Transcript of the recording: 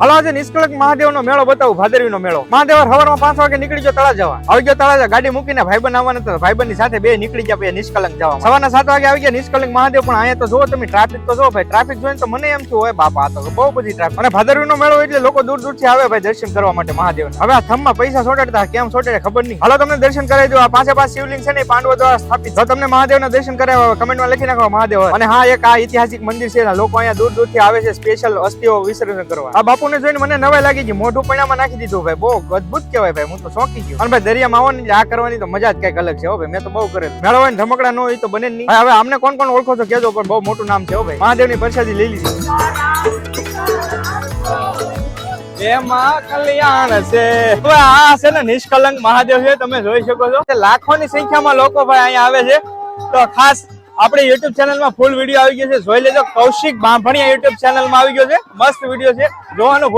હાલો આજે નિષ્કલંક મહાદેવનો મેળો બતાવું, ભાદરવીનો મેળો. મહાદેવ સવારમાં 5 વાગે નીકળી ગયો તળાજા જવા. આવી ગયો તળાજા, ગાડી મૂકીને ભાઈબંધ આવવાના હતા, ભાઈબંધની સાથે બે નીકળી ગયા પછી નિષ્કલંક જવા. સવારના 7 વાગે આવી ગયા નિષ્કલંક મહાદેવ. પણ અહીંયા તો જો તમે ટ્રાફિક તો જો ભાઈ, ટ્રાફિક જોઈને તો મને એમ થયું હોય બાપા આ તો બહુ બધી ટ્રાફિક. અને ભાદરવીનો મેળો એટલે લોકો દૂર દૂરથી આવે ભાઈ દર્શન કરવા માટે મહાદેવ. હવે આ થમમાં પૈસા સોટાડતા કેમ સોટાડે ખબર નહીં. હાલો તમને દર્શન કરાવી દો. આ પાસે શિવલિંગ છે ને પાંડવો દ્વારા સ્થાપિત. જો તમને મહાદેવના દર્શન કરાવ્યા કમેન્ટમાં લખી નાખો મહાદેવ. અને હા એક આ ઐતિહાસિક મંદિર છે, લોકો અહીંયા દૂર દૂરથી આવે છે સ્પેશિયલ અસ્થિઓ વિસર્જન કરવા. આ બાપુને જોઈને મને નવાઈ લાગી ગઈ, મોઢું પૈણામાં નાખી દીધું ભાઈ, બહુ અદભુત કહેવાય ભાઈ, હું તો ચોંકી ગયો. અને ભાઈ દરિયામાં આવો ને આ કરવાની તો મજા જ કઈક અલગ છે હો ભાઈ, મેં તો બહુ કરેલ. મેળો હોય ને ધમકડા ન હોય તો બને જ નહીં. હવે આમને કોણ કોણ ઓળખો છો કેજો, પણ બહુ મોટું નામ છે હો ભાઈ. મહાદેવની પ્રસાદી લઈ લીધી. એમાં કલ્યાણ છે. હવે આ છે ને નિષ્કલંક મહાદેવ છે, તમે જોઈ શકો છો લાખોની સંખ્યામાં લોકો ભાઈ અહીંયા આવે છે. તો ખાસ આપણે YouTube ચેનલમાં ફૂલ વિડીયો આવી ગયો છે, જોઈ લેજો. કૌશિક બાંભણિયા YouTube ચેનલમાં આવી ગયો છે, મસ્ત વિડીયો છે, જોવાનું